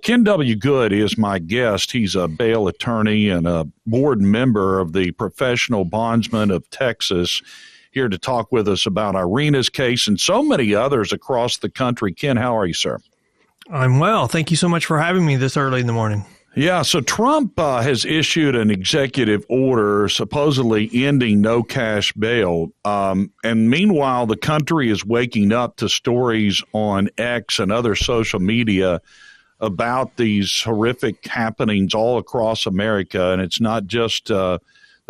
Ken W. Good is my guest. He's a bail attorney and a board member of the Professional Bondsmen of Texas, here to talk with us about Iryna's case and so many others across the country. Ken, how are you, sir? I'm well. Thank you so much for having me this early in the morning. Yeah, so Trump has issued an executive order supposedly ending no cash bail. And meanwhile, the country is waking up to stories on X and other social media about these horrific happenings all across America. And it's not just the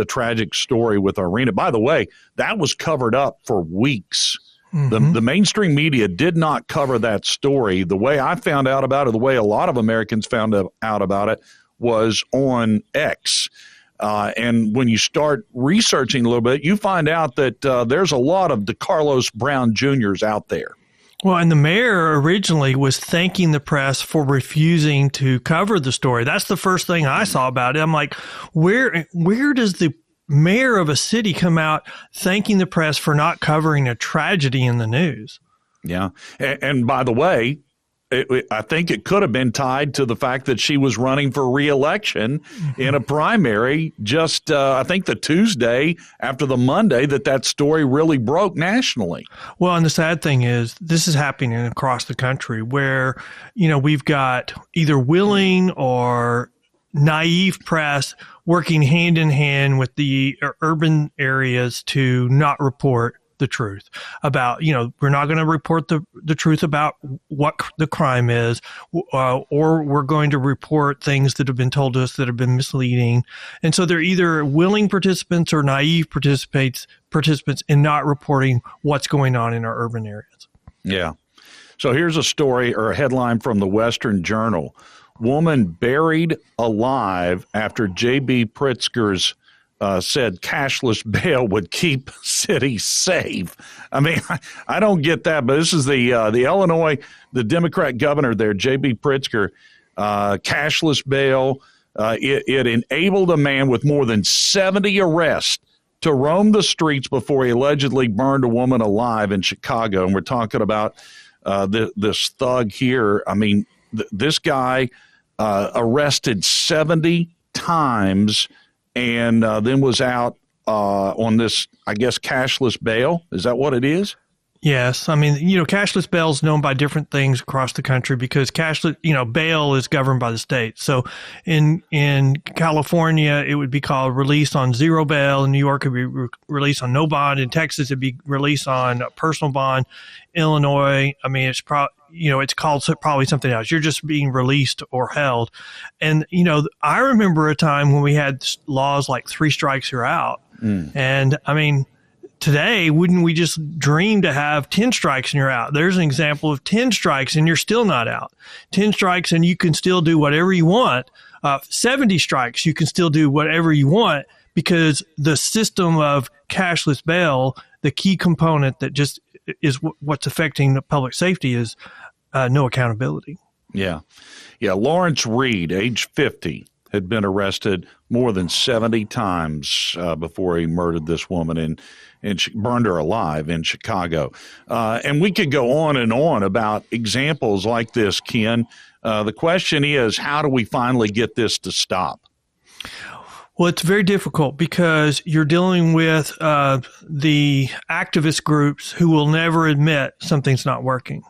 tragic story with Iryna. By the way, that was covered up for weeks. The mainstream media did not cover that story. The way I found out about it, the way a lot of Americans found out about it, was on X. And when you start researching a little bit, you find out that there's a lot of Decarlos Brown Jrs. out there. Well, and the mayor originally was thanking the press for refusing to cover the story. That's the first thing I saw about it. I'm like, where does the mayor of a city come out thanking the press for not covering a tragedy in the news? Yeah. And by the way, I think it could have been tied to the fact that she was running for re-election in a primary just, I think, the Tuesday after the Monday that story really broke nationally. Well, and the sad thing is this is happening across the country where, we've got either willing or naive press working hand in hand with the urban areas to not report the truth about, we're not going to report the truth about what the crime is, or we're going to report things that have been told to us that have been misleading. And so they're either willing participants or naive participants in not reporting what's going on in our urban areas. Yeah. So here's a story or a headline from the Western Journal. Woman buried alive after J.B. Pritzker's said cashless bail would keep cities safe. I mean, I don't get that, but this is the Illinois, the Democrat governor there, J.B. Pritzker, cashless bail. It enabled a man with more than 70 arrests to roam the streets before he allegedly burned a woman alive in Chicago. And we're talking about this thug here. I mean, this guy arrested 70 times and then was out on this, I guess, cashless bail. Is that what it is? Yes. I mean, cashless bail is known by different things across the country because cashless, bail is governed by the state. So in California, it would be called release on zero bail. In New York, it would be release on no bond. In Texas, it'd be release on a personal bond. Illinois, I mean, it's it's called probably something else. You're just being released or held. And, I remember a time when we had laws like 3 strikes, you're out. And I mean, today, wouldn't we just dream to have 10 strikes and you're out? There's an example of 10 strikes and you're still not out. 10 strikes and you can still do whatever you want. 70 strikes, you can still do whatever you want because the system of cashless bail, the key component that just is what's affecting the public safety is no accountability. Yeah. Lawrence Reed, age 50, had been arrested more than 70 times before he murdered this woman and burned her alive in Chicago. And we could go on and on about examples like this, Ken. The question is, how do we finally get this to stop? Well, it's very difficult because you're dealing with the activist groups who will never admit something's not working.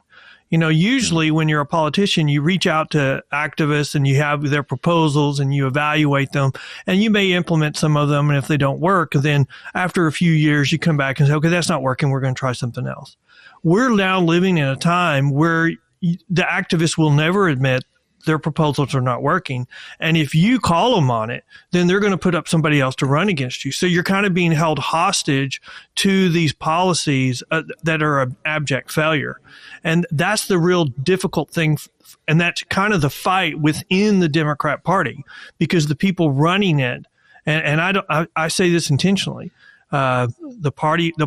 Usually when you're a politician, you reach out to activists and you have their proposals and you evaluate them and you may implement some of them. And if they don't work, then after a few years, you come back and say, okay, that's not working. We're going to try something else. We're now living in a time where the activists will never admit their proposals are not working. And if you call them on it, then they're going to put up somebody else to run against you. So you're kind of being held hostage to these policies that are an abject failure. And that's the real difficult thing. And that's kind of the fight within the Democrat Party because the people running it, and I say this intentionally, the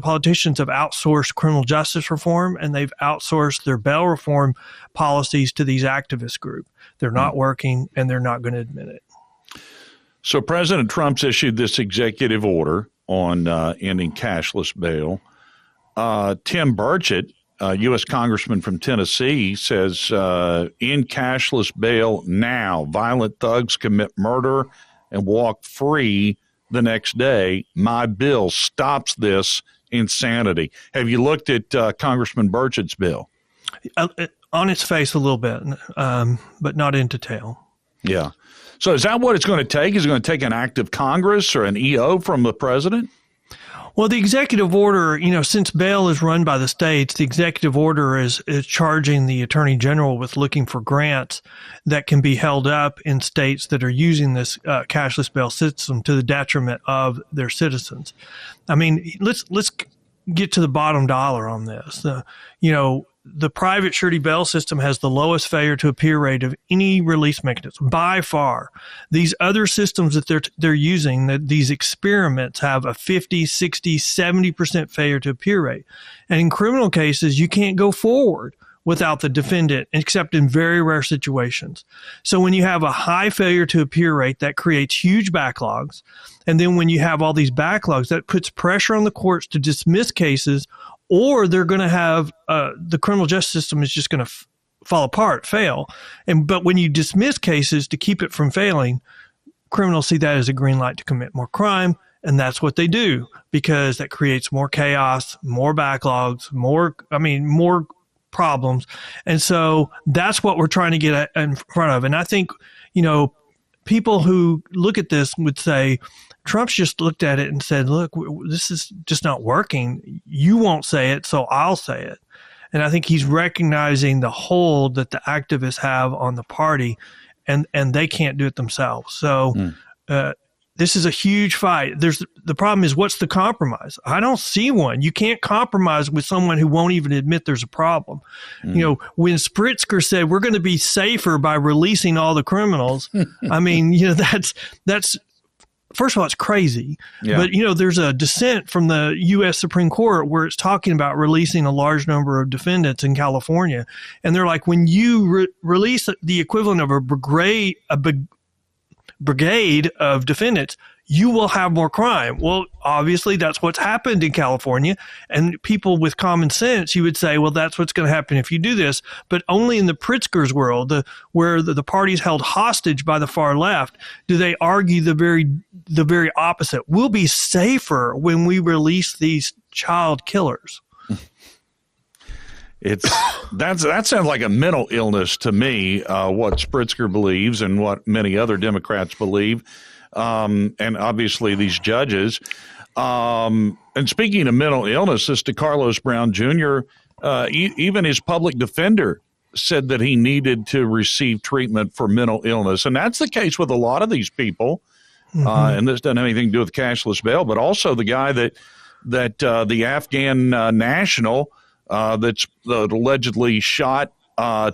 politicians have outsourced criminal justice reform and they've outsourced their bail reform policies to these activist groups. They're not working and they're not going to admit it. So President Trump's issued this executive order on ending cashless bail. Tim Burchett U.S. Congressman from Tennessee, says, "In cashless bail now. Violent thugs commit murder and walk free the next day. My bill stops this insanity." Have you looked at Congressman Burchett's bill? On its face a little bit, but not in detail. Yeah. So is that what it's going to take? Is it going to take an act of Congress or an EO from the president? Well, the executive order, since bail is run by the states, the executive order is charging the attorney general with looking for grants that can be held up in states that are using this cashless bail system to the detriment of their citizens. I mean, let's get to the bottom dollar on this. The private surety bail system has the lowest failure to appear rate of any release mechanism by far. These other systems that they're using, these experiments, have a 50, 60, 70% failure to appear rate. And in criminal cases, you can't go forward without the defendant, except in very rare situations. So when you have a high failure to appear rate, that creates huge backlogs. And then when you have all these backlogs, that puts pressure on the courts to dismiss cases, or they're going to have the criminal justice system is just going to fall apart, fail. But when you dismiss cases to keep it from failing, criminals see that as a green light to commit more crime, and that's what they do, because that creates more chaos, more backlogs, more problems. And so that's what we're trying to get in front of. And I think, people who look at this would say, Trump's just looked at it and said, look, this is just not working. You won't say it, so I'll say it. And I think he's recognizing the hold that the activists have on the party, and they can't do it themselves. So this is a huge fight. The problem is, what's the compromise? I don't see one. You can't compromise with someone who won't even admit there's a problem. When Spritzker said we're going to be safer by releasing all the criminals, I mean, that's first of all, it's crazy. Yeah. But, there's a dissent from the U.S. Supreme Court where it's talking about releasing a large number of defendants in California. And they're like, when you release the equivalent of a brigade of defendants, you will have more crime. Well, obviously, that's what's happened in California. And people with common sense, you would say, well, that's what's going to happen if you do this. But only in the Pritzker's world, where the party's held hostage by the far left, do they argue the very opposite. We'll be safer when we release these child killers. That sounds like a mental illness to me, what Spritzker believes and what many other Democrats believe. And obviously these judges. And speaking of mental illness, this Decarlos Brown Jr., even his public defender said that he needed to receive treatment for mental illness. And that's the case with a lot of these people. And this doesn't have anything to do with cashless bail, but also the guy that the Afghan national that allegedly shot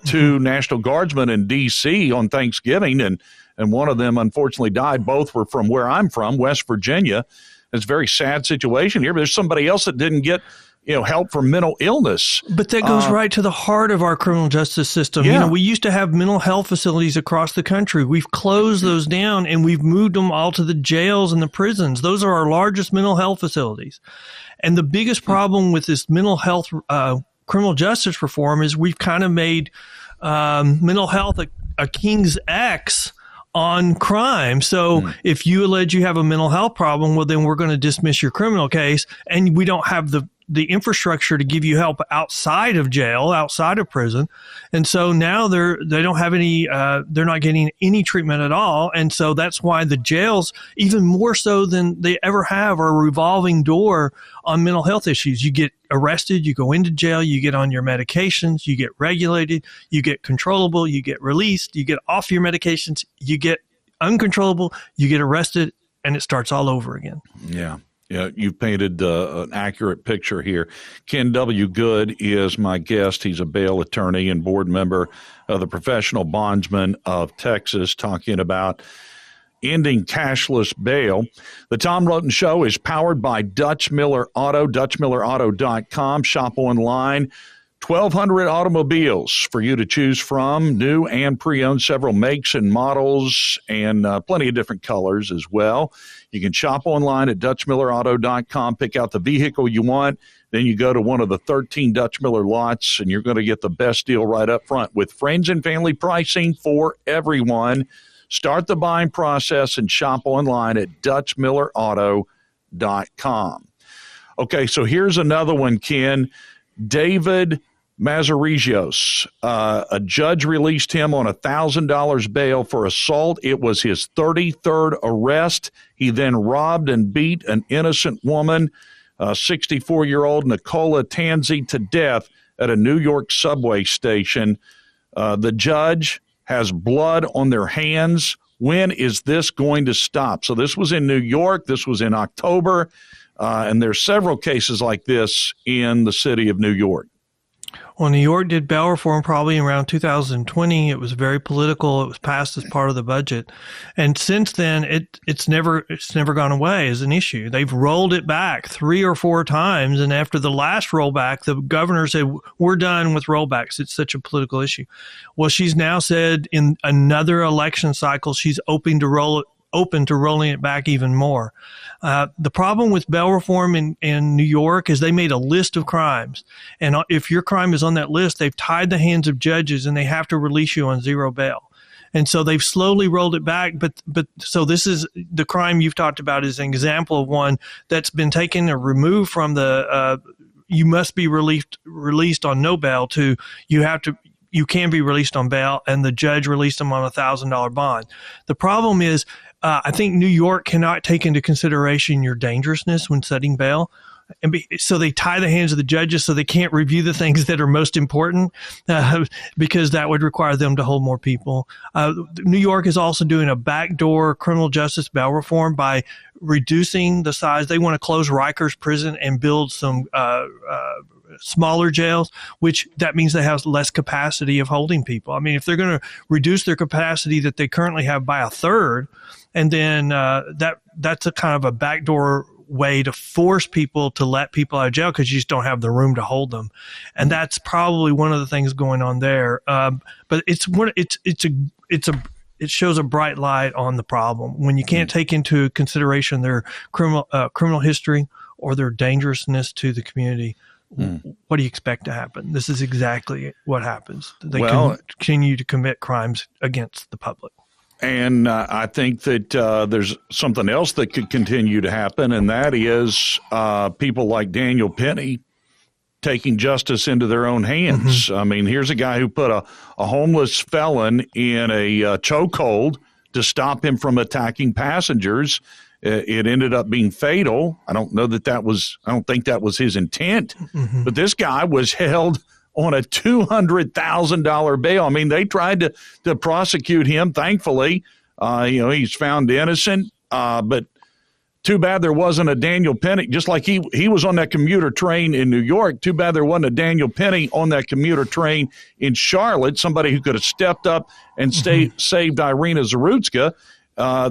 two National Guardsmen in D.C. on Thanksgiving, and one of them unfortunately died. Both were from where I'm from, West Virginia. It's a very sad situation here, but there's somebody else that didn't get help for mental illness. But that goes right to the heart of our criminal justice system. Yeah. We used to have mental health facilities across the country. We've closed those down, and we've moved them all to the jails and the prisons. Those are our largest mental health facilities. And the biggest problem with this mental health criminal justice reform is we've kind of made mental health a king's X on crime. So if you allege you have a mental health problem, well, then we're going to dismiss your criminal case, and we don't have the infrastructure to give you help outside of jail, outside of prison. And so now they don't have any, they're not getting any treatment at all. And so that's why the jails, even more so than they ever have, are a revolving door on mental health issues. You get arrested, you go into jail, you get on your medications, you get regulated, you get controllable, you get released, you get off your medications, you get uncontrollable, you get arrested, and it starts all over again. Yeah. Yeah, you've painted an accurate picture here. Ken W. Good is my guest. He's a bail attorney and board member of the Professional Bondsmen of Texas, talking about ending cashless bail. The Tom Roten Show is powered by Dutch Miller Auto, DutchMillerAuto.com. Shop online 1,200 automobiles for you to choose from, new and pre-owned, several makes and models, and plenty of different colors as well. You can shop online at DutchMillerAuto.com, pick out the vehicle you want. Then you go to one of the 13 Dutch Miller lots, and you're going to get the best deal right up front with friends and family pricing for everyone. Start the buying process and shop online at DutchMillerAuto.com. Okay, so here's another one, Ken. David Mazarigios. A judge released him on $1,000 bail for assault. It was his 33rd arrest. He then robbed and beat an innocent woman, 64-year-old Nicola Tanzi, to death at a New York subway station. The judge has blood on their hands. When is this going to stop? So this was in New York. This was in October. And there's several cases like this in the city of New York. Well, New York did bail reform probably around 2020. It was very political. It was passed as part of the budget. And since then, it's never gone away as an issue. They've rolled it back 3 or 4 times. And after the last rollback, the governor said, we're done with rollbacks. It's such a political issue. Well, she's now said in another election cycle, she's open to rolling it back even more. The problem with bail reform in New York is they made a list of crimes. And if your crime is on that list, they've tied the hands of judges and they have to release you on zero bail. And so they've slowly rolled it back. But so this is the crime you've talked about is an example of one that's been taken or removed from the you must be released on no bail to you can be released on bail, and the judge released them on $1,000 bond. The problem is, I think New York cannot take into consideration your dangerousness when setting bail. So they tie the hands of the judges so they can't review the things that are most important because that would require them to hold more people. New York is also doing a backdoor criminal justice bail reform by reducing the size. They want to close Rikers prison and build some smaller jails, which that means they have less capacity of holding people. I mean, if they're going to reduce their capacity that they currently have by 1/3, and then that's a kind of a backdoor way to force people to let people out of jail because you just don't have the room to hold them, and that's probably one of the things going on there. But it shows a bright light on the problem when you can't take into consideration their criminal history or their dangerousness to the community. What do you expect to happen? This is exactly what happens. They continue to commit crimes against the public. And I think that there's something else that could continue to happen, and that is people like Daniel Penny taking justice into their own hands. Mm-hmm. I mean, here's a guy who put a homeless felon in a chokehold to stop him from attacking passengers. It ended up being fatal. I don't think that was his intent, but this guy was held on a $200,000 bail. I mean, they tried to prosecute him. Thankfully, he's found innocent. But too bad there wasn't a Daniel Penny. Just like he was on that commuter train in New York. Too bad there wasn't a Daniel Penny on that commuter train in Charlotte. Somebody who could have stepped up and saved Iryna Zarutska.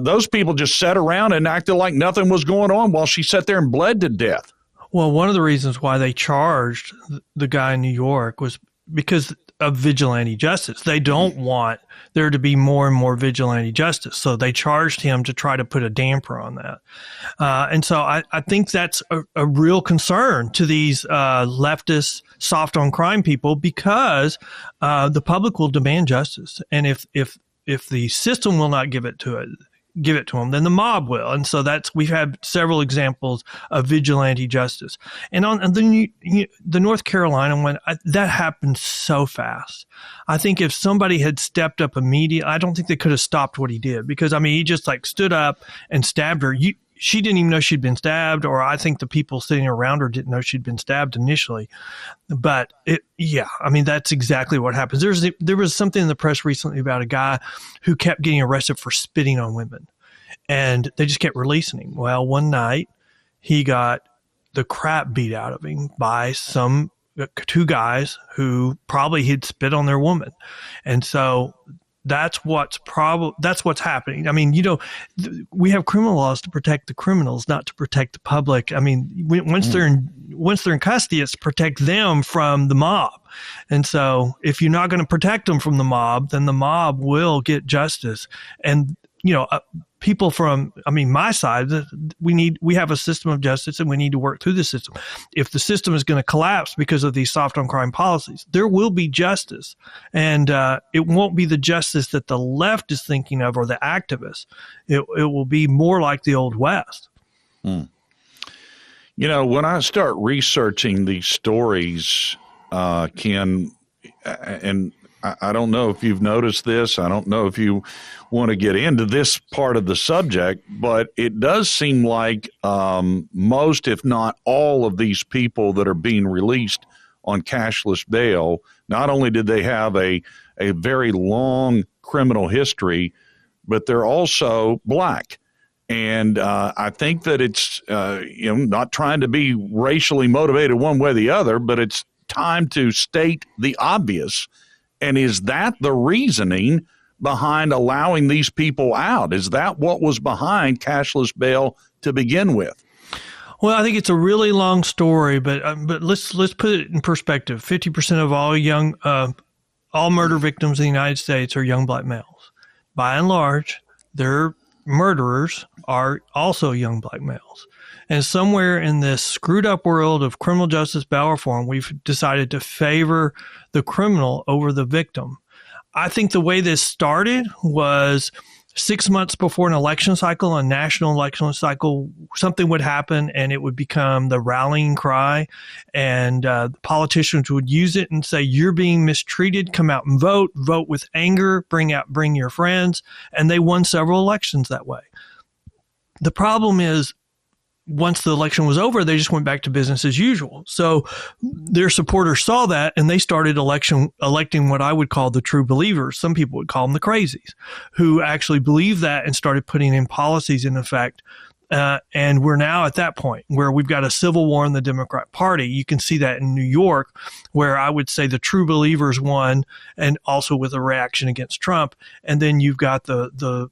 Those people just sat around and acted like nothing was going on while she sat there and bled to death. Well, one of the reasons why they charged the guy in New York was because of vigilante justice. They don't want there to be more and more vigilante justice. So they charged him to try to put a damper on that. And so I think that's a real concern to these leftist, soft on crime people because the public will demand justice. And if the system will not give it to them, then the mob will. And so we've had several examples of vigilante justice. And on the North Carolina one, that happened so fast. I think if somebody had stepped up immediately, I don't think they could have stopped what he did because, I mean, he just stood up and stabbed her. She didn't even know she'd been stabbed, or I think the people sitting around her didn't know she'd been stabbed initially. But that's exactly what happens. There was something in the press recently about a guy who kept getting arrested for spitting on women, and they just kept releasing him. Well, one night he got the crap beat out of him by two guys who probably he'd spit on their woman, and so. That's what's happening. I mean, we have criminal laws to protect the criminals, not to protect the public. I mean, once they're in custody, it's to protect them from the mob. And so if you're not going to protect them from the mob, then the mob will get justice. And, people from, my side, we have a system of justice and we need to work through the system. If the system is going to collapse because of these soft on crime policies, there will be justice. And it won't be the justice that the left is thinking of or the activists. It will be more like the Old West. When I start researching these stories, Ken, and I don't know if you've noticed this. I don't know if you want to get into this part of the subject, but it does seem like most, if not all, of these people that are being released on cashless bail, not only did they have a very long criminal history, but they're also Black. And I think that it's, not trying to be racially motivated one way or the other, but it's time to state the obvious. And is that the reasoning behind allowing these people out? Is that what was behind cashless bail to begin with? Well, I think it's a really long story, but let's put it in perspective. 50% of all murder victims in the United States are young Black males. By and large, their murderers are also young Black males. And somewhere in this screwed up world of criminal justice bail reform, we've decided to favor the criminal over the victim. I think the way this started was 6 months before an election cycle, a national election cycle, something would happen and it would become the rallying cry. And politicians would use it and say, you're being mistreated, come out and vote with anger, bring your friends. And they won several elections that way. The problem is, once the election was over, they just went back to business as usual. So their supporters saw that and they started electing what I would call the true believers. Some people would call them the crazies, who actually believed that and started putting in policies in effect. And we're now at that point where we've got a civil war in the Democrat Party. You can see that in New York, where I would say the true believers won, and also with a reaction against Trump. And then you've got the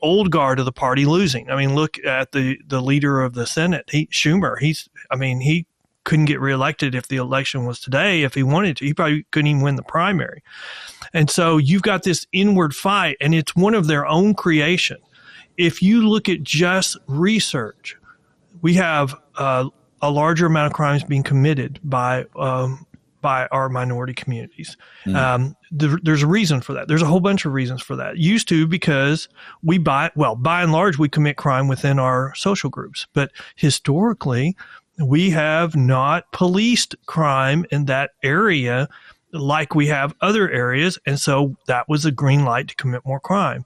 old guard of the party losing. Look at the leader of the Senate, Schumer. He couldn't get reelected if the election was today. If he wanted to, he probably couldn't even win the primary. And so you've got this inward fight, and it's one of their own creation. If you look at just research, we have a larger amount of crimes being committed by our minority communities. There's a reason for that. There's a whole bunch of reasons for that. Used to, because by and large, we commit crime within our social groups. But historically, we have not policed crime in that area like we have other areas. And so that was a green light to commit more crime.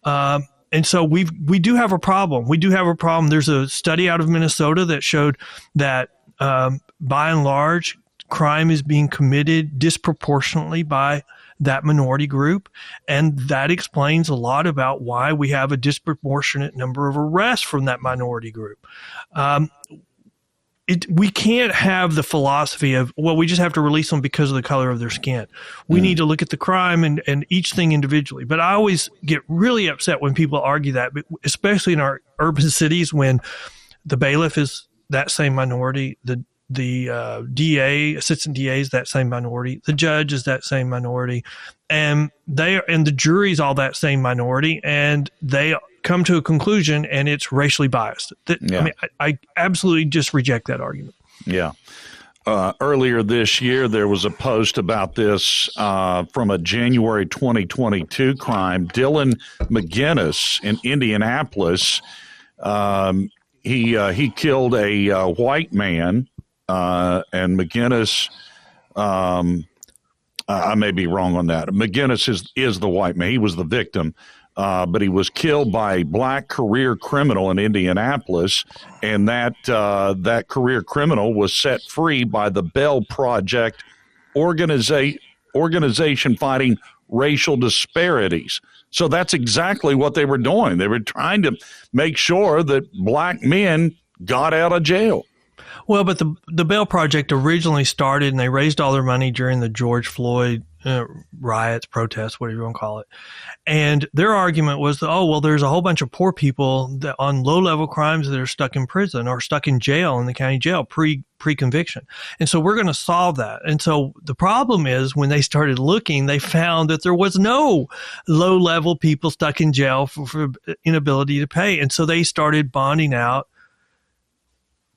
And so we do have a problem. We do have a problem. There's a study out of Minnesota that showed that by and large, crime is being committed disproportionately by that minority group. And that explains a lot about why we have a disproportionate number of arrests from that minority group. We can't have the philosophy of, we just have to release them because of the color of their skin. We need to look at the crime and each thing individually. But I always get really upset when people argue that, especially in our urban cities, when the bailiff is that same minority, the DA, assistant DA is that same minority. The judge is that same minority, and the jury is all that same minority, and they come to a conclusion, and it's racially biased. I absolutely just reject that argument. Yeah. Earlier this year, there was a post about this from a January 2022 crime. Dylan McGinnis in Indianapolis, he killed a white man. And McGinnis, I may be wrong on that. McGinnis is the white man. He was the victim, but he was killed by a Black career criminal in Indianapolis, and that career criminal was set free by the Bell Project organization fighting racial disparities. So that's exactly what they were doing. They were trying to make sure that Black men got out of jail. Well, but the Bell Project originally started, and they raised all their money during the George Floyd riots, protests, whatever you want to call it. And their argument was, there's a whole bunch of poor people that on low-level crimes that are stuck in prison or stuck in jail, in the county jail, pre-conviction. And so we're going to solve that. And so the problem is when they started looking, they found that there was no low-level people stuck in jail for inability to pay. And so they started bonding out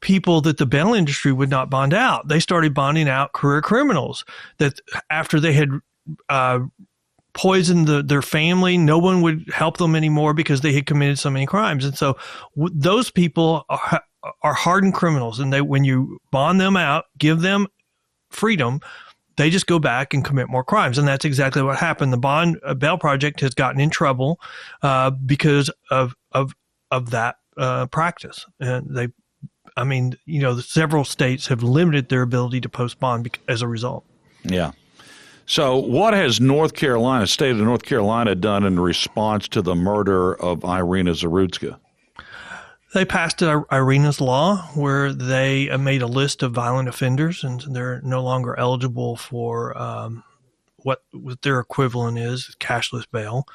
people that the bail industry would not bond out. They started bonding out career criminals that after they had poisoned their family, no one would help them anymore because they had committed so many crimes. And so those people are hardened criminals. And when you bond them out, give them freedom, they just go back and commit more crimes. And that's exactly what happened. The Bail Project has gotten in trouble because of that practice. And several states have limited their ability to post bond as a result. Yeah. So what has state of North Carolina done in response to the murder of Iryna Zarutska? They passed Iryna's law where they made a list of violent offenders, and they're no longer eligible for what their equivalent is, cashless bail.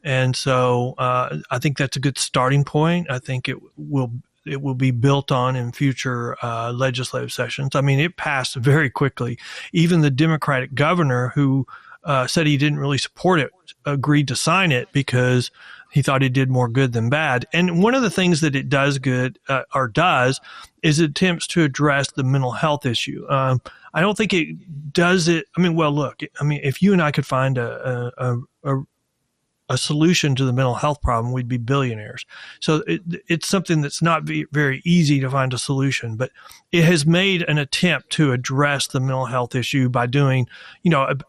And so I think that's a good starting point. I think it will be built on in future legislative sessions. I mean, it passed very quickly. Even the Democratic governor who said he didn't really support it agreed to sign it because he thought it did more good than bad. And one of the things that it does is it attempts to address the mental health issue. I don't think it does it. If you and I could find a solution to the mental health problem, we'd be billionaires. So it's something that's not very easy to find a solution, but it has made an attempt to address the mental health issue by doing,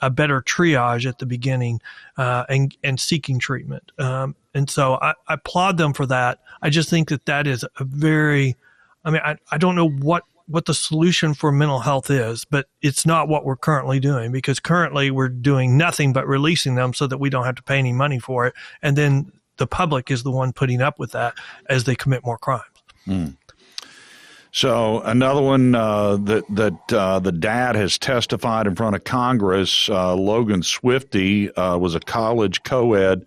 a better triage at the beginning and seeking treatment. And so I applaud them for that. I just think that is I don't know what the solution for mental health is, but it's not what we're currently doing, because currently we're doing nothing but releasing them so that we don't have to pay any money for it. And then the public is the one putting up with that as they commit more crimes. So another one that the dad has testified in front of Congress, Logan Swifty, was a college co-ed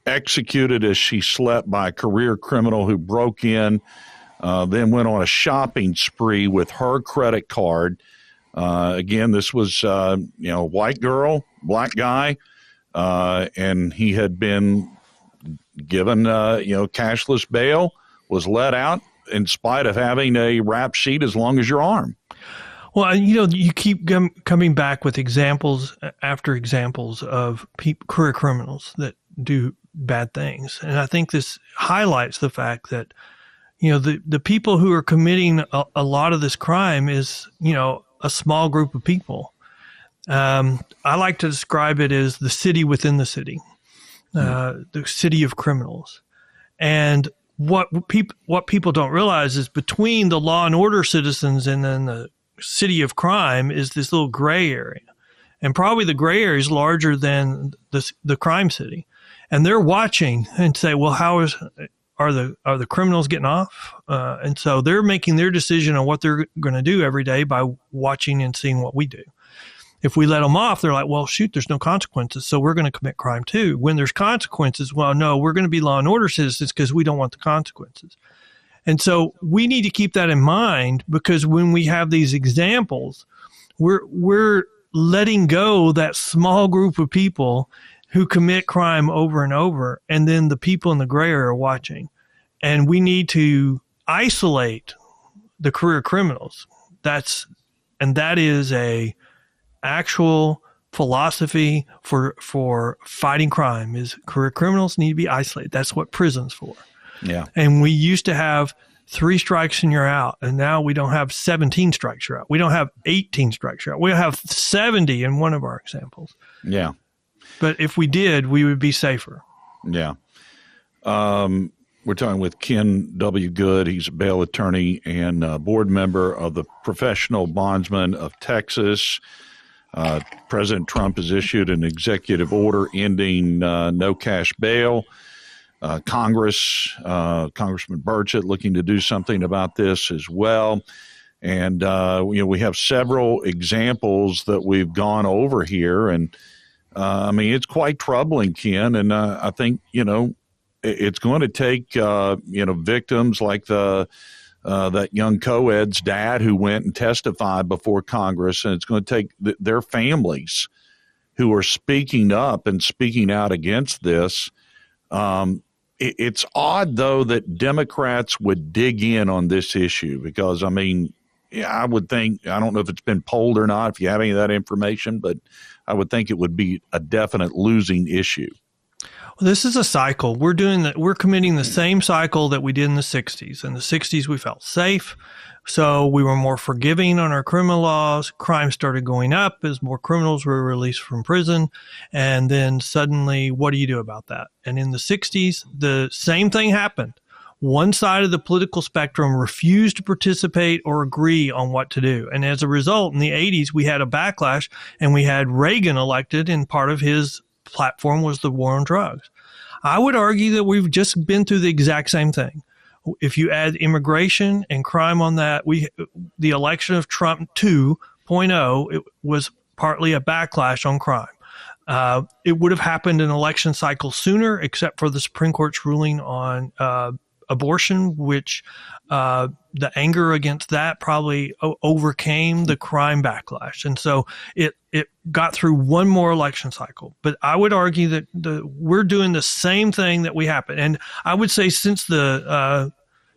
executed as she slept by a career criminal who broke in, then went on a shopping spree with her credit card. Again, this was, white girl, black guy, and he had been given, cashless bail, was let out in spite of having a rap sheet as long as your arm. Well, you keep coming back with examples after examples of career criminals that do bad things. And I think this highlights the fact that the people who are committing a lot of this crime is, a small group of people. I like to describe it as the city within the city, the city of criminals. And what people don't realize is between the law and order citizens and then the city of crime is this little gray area. And probably the gray area is larger than the crime city. And they're watching and say, well, are the criminals getting off? And so they're making their decision on what they're going to do every day by watching and seeing what we do. If we let them off, they're like, well, shoot, there's no consequences, so we're going to commit crime too. When there's consequences, well, no, we're going to be law and order citizens because we don't want the consequences. And so we need to keep that in mind, because when we have these examples, we're letting go that small group of people who commit crime over and over, and then the people in the gray area are watching. And we need to isolate the career criminals. That is a actual philosophy for fighting crime, is career criminals need to be isolated. That's what prison's for. Yeah. And we used to have 3 strikes and you're out. And now we don't have 17 strikes, you're out. We don't have 18 strikes, you're out. We have 70 in one of our examples. Yeah. But if we did, we would be safer. Yeah. We're talking with Ken W. Good. He's a bail attorney and board member of the Professional Bondsmen of Texas. President Trump has issued an executive order ending no cash bail. Congressman Burchett looking to do something about this as well. And, we have several examples that we've gone over here. And I mean, it's quite troubling, Ken. And I think, it's going to take, victims like that young co-ed's dad who went and testified before Congress, and it's going to take their families who are speaking up and speaking out against this. It's odd, though, that Democrats would dig in on this issue because, I mean, I would think, I don't know if it's been polled or not, if you have any of that information, but I would think it would be a definite losing issue. Well, this is a cycle. We're committing the same cycle that we did in the 60s. In the 60s, we felt safe, so we were more forgiving on our criminal laws. Crime started going up as more criminals were released from prison. And then suddenly, what do you do about that? And in the 60s, the same thing happened. One side of the political spectrum refused to participate or agree on what to do. And as a result, in the 80s, we had a backlash, and we had Reagan elected, and part of his platform was the war on drugs. I would argue that we've just been through the exact same thing. If you add immigration and crime on that, the election of Trump 2.0, it was partly a backlash on crime. It would have happened an election cycle sooner, except for the Supreme Court's ruling on abortion, which the anger against that probably overcame the crime backlash. And so it got through one more election cycle. But I would argue that we're doing the same thing that we happened. And I would say since the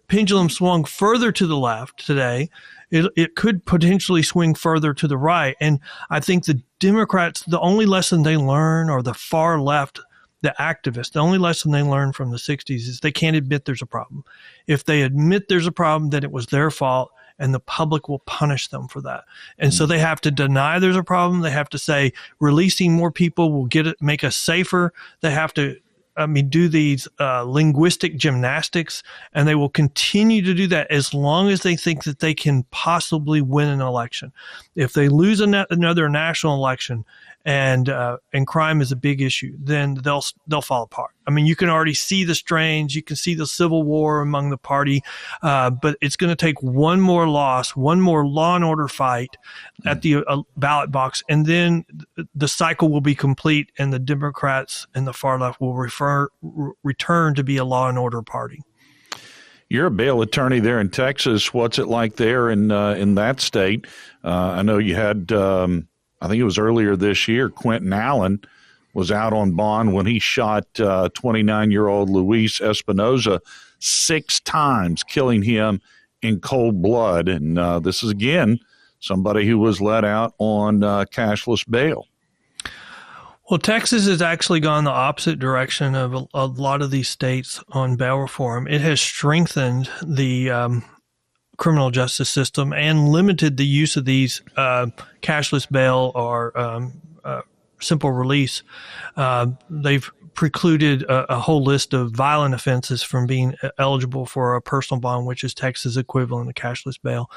pendulum swung further to the left today, it could potentially swing further to the right. And I think the Democrats, the only lesson they learn, or the far left, the activists, the only lesson they learned from the 60s is they can't admit there's a problem. If they admit there's a problem, then it was their fault, and the public will punish them for that. And so they have to deny there's a problem. They have to say releasing more people will make us safer. They have to do these linguistic gymnastics, and they will continue to do that as long as they think that they can possibly win an election. If they lose another national election and crime is a big issue, then they'll fall apart. I mean, you can already see the strains. You can see the civil war among the party, but it's going to take one more loss, one more law and order fight at the ballot box, and then the cycle will be complete, and the Democrats and the far left will return to be a law and order party. You're a bail attorney there in Texas. What's it like there in that state? I know you had, I think it was earlier this year, Quentin Allen was out on bond when he shot 29-year-old Luis Espinoza 6 times, killing him in cold blood. And this is, again, somebody who was let out on cashless bail. Well, Texas has actually gone the opposite direction of a lot of these states on bail reform. It has strengthened the criminal justice system and limited the use of these cashless bail or simple release. They've precluded a whole list of violent offenses from being eligible for a personal bond, which is Texas' equivalent of cashless bail.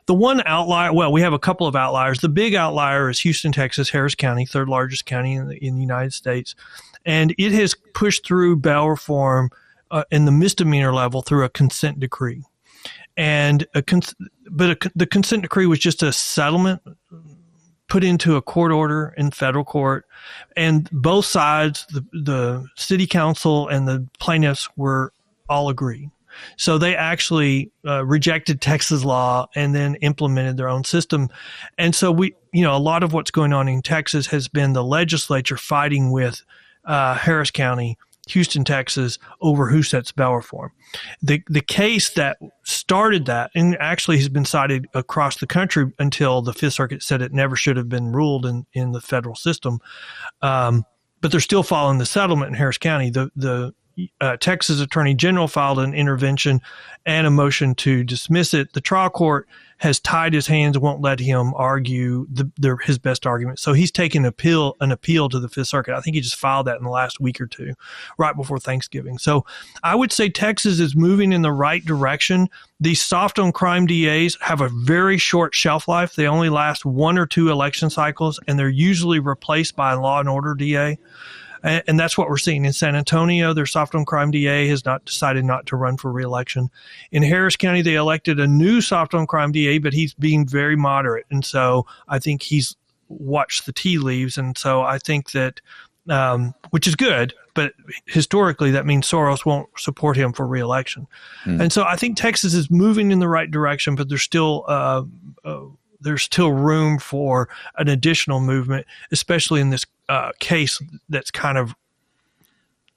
The one outlier, well, we have a couple of outliers. The big outlier is Houston, Texas, Harris County, third largest county in the United States. And it has pushed through bail reform in the misdemeanor level through a consent decree. And the consent decree was just a settlement put into a court order in federal court, and both sides, the city council and the plaintiffs, were all agreed. So they actually rejected Texas law and then implemented their own system. And so a lot of what's going on in Texas has been the legislature fighting with Harris County, Houston, Texas, over who sets bail reform. The case that started that, and actually has been cited across the country until the Fifth Circuit said it never should have been ruled in the federal system, but they're still following the settlement in Harris County. The Texas Attorney General filed an intervention and a motion to dismiss it. The trial court has tied his hands, won't let him argue his best argument. So he's taken an appeal to the Fifth Circuit. I think he just filed that in the last week or two, right before Thanksgiving. So I would say Texas is moving in the right direction. These soft on crime DAs have a very short shelf life. They only last 1 or 2 election cycles, and they're usually replaced by a law and order DA. And that's what we're seeing in San Antonio. Their soft on crime DA has decided not to run for re-election. In Harris County, they elected a new soft on crime DA, but he's being very moderate. And so I think he's watch the tea leaves. And so I think that, which is good, but historically that means Soros won't support him for re-election. And so I think Texas is moving in the right direction, but there's still room for an additional movement, especially in this case that's kind of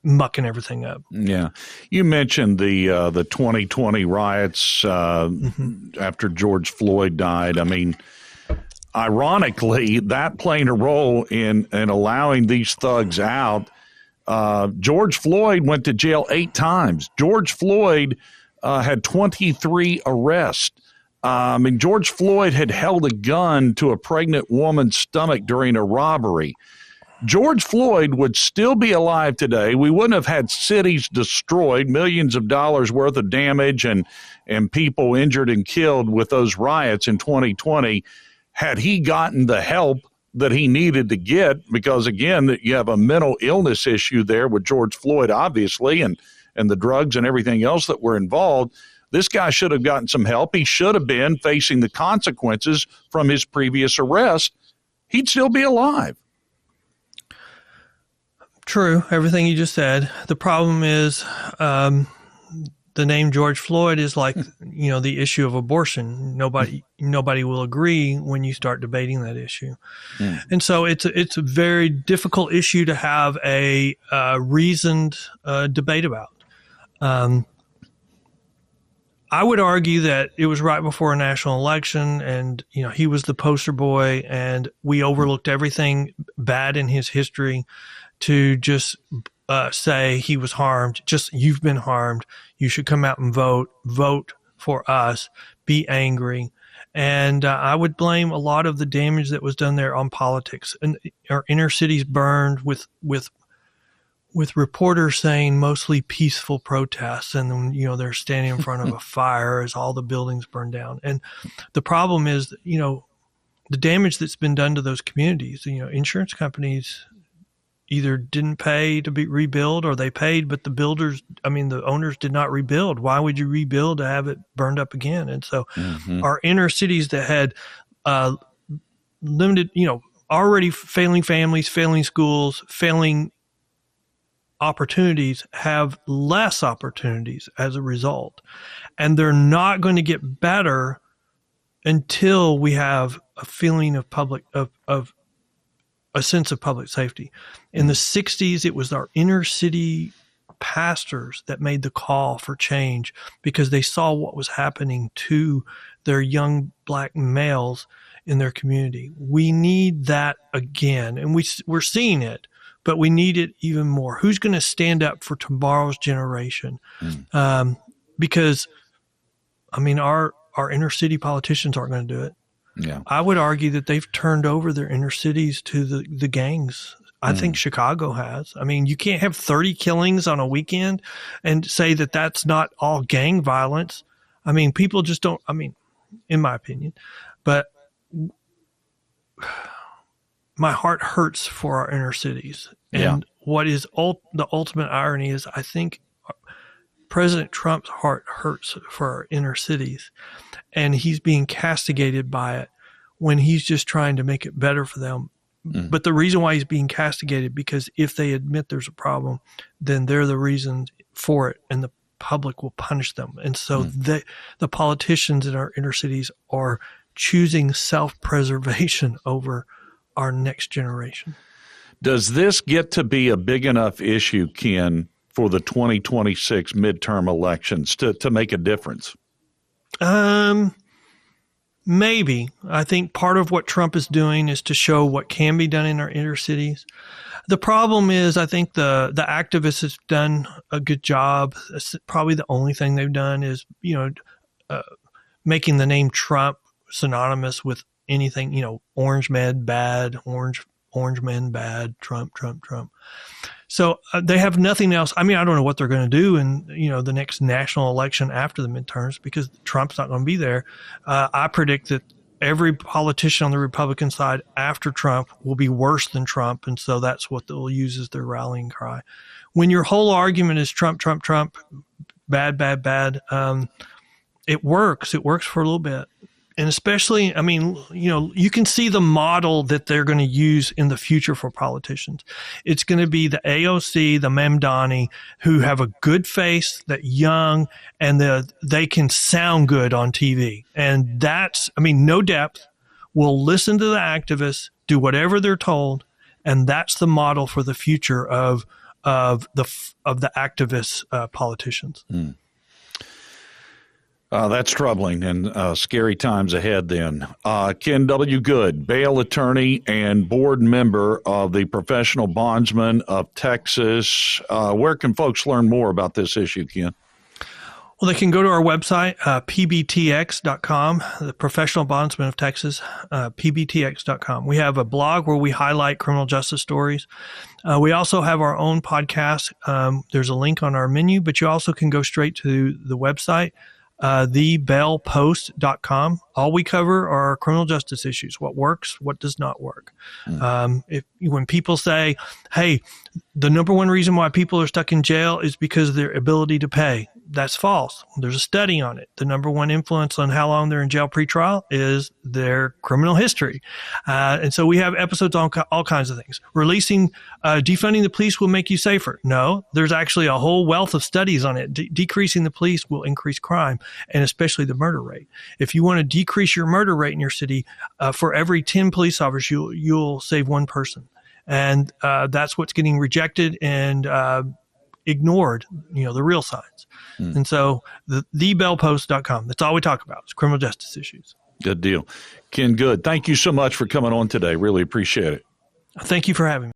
mucking everything up. Yeah. You mentioned the 2020 riots after George Floyd died. I mean, ironically, that playing a role in allowing these thugs out. George Floyd went to jail 8 times. George Floyd had 23 arrests. George Floyd had held a gun to a pregnant woman's stomach during a robbery. George Floyd would still be alive today. We wouldn't have had cities destroyed, millions of dollars worth of damage and people injured and killed with those riots in 2020 had he gotten the help that he needed to get, because, again, you have a mental illness issue there with George Floyd, obviously, and the drugs and everything else that were involved. This guy should have gotten some help. He should have been facing the consequences from his previous arrest. He'd still be alive. True, everything you just said. The problem is the name George Floyd is like, the issue of abortion. Nobody will agree when you start debating that issue. And so it's a very difficult issue to have a reasoned debate about. I would argue that it was right before a national election, and he was the poster boy, and we overlooked everything bad in his history to just say he was harmed. Just, you've been harmed. You should come out and vote for us, be angry. And I would blame a lot of the damage that was done there on politics. And our inner cities burned with reporters saying mostly peaceful protests. And then, they're standing in front of a fire as all the buildings burn down. And the problem is, the damage that's been done to those communities. Insurance companies either didn't pay to be rebuild, or they paid, but the owners did not rebuild. Why would you rebuild to have it burned up again? And so our inner cities that had limited, already failing families, failing schools, failing opportunities have less opportunities as a result. And they're not going to get better until we have a feeling of a sense of public safety. In the 60s, it was our inner city pastors that made the call for change because they saw what was happening to their young black males in their community. We need that again, and we're seeing it, but we need it even more. Who's going to stand up for tomorrow's generation? Because, our inner city politicians aren't going to do it. Yeah. I would argue that they've turned over their inner cities to the gangs. I think Chicago has. You can't have 30 killings on a weekend and say that that's not all gang violence. People just don't, in my opinion. But my heart hurts for our inner cities. And what is the ultimate irony is I think President Trump's heart hurts for our inner cities. And he's being castigated by it when he's just trying to make it better for them. But the reason why he's being castigated, because if they admit there's a problem, then they're the reason for it, and the public will punish them. And so the politicians in our inner cities are choosing self-preservation over our next generation. Does this get to be a big enough issue, Ken, for the 2026 midterm elections to make a difference? Maybe. I think part of what Trump is doing is to show what can be done in our inner cities. The problem is, I think the activists have done a good job. It's probably the only thing they've done is, making the name Trump synonymous with anything, orange men bad, orange men bad, Trump. So they have nothing else. I don't know what they're going to do in, the next national election after the midterms, because Trump's not going to be there. I predict that every politician on the Republican side after Trump will be worse than Trump. And so that's what they'll use as their rallying cry. When your whole argument is Trump, bad, it works. It works for a little bit. And especially, I mean, you can see the model that they're going to use in the future for politicians. It's going to be the AOC, the Mamdani, who have a good face, that young, and they can sound good on TV. And no depth, will listen to the activists, do whatever they're told, and that's the model for the future of the activist politicians. Mm. That's troubling and scary times ahead then. Ken W. Good, bail attorney and board member of the Professional Bondsmen of Texas. Where can folks learn more about this issue, Ken? Well, they can go to our website, pbtx.com, the Professional Bondsmen of Texas, pbtx.com. We have a blog where we highlight criminal justice stories. We also have our own podcast. There's a link on our menu, but you also can go straight to the website, thebailpost.com. All we cover are criminal justice issues, what works, what does not work. When people say, hey, the number one reason why people are stuck in jail is because of their ability to pay, that's false. There's a study on it. The number one influence on how long they're in jail pretrial is their criminal history. And so we have episodes on all kinds of things. Defunding the police will make you safer. No, there's actually a whole wealth of studies on it. Decreasing the police will increase crime, and especially the murder rate. If you want to decrease your murder rate in your city, for every 10 police officers, you'll save one person. And that's what's getting rejected and ignored, the real signs. And so thebailpost.com, that's all we talk about is criminal justice issues. Good deal. Ken Good, thank you so much for coming on today. Really appreciate it. Thank you for having me.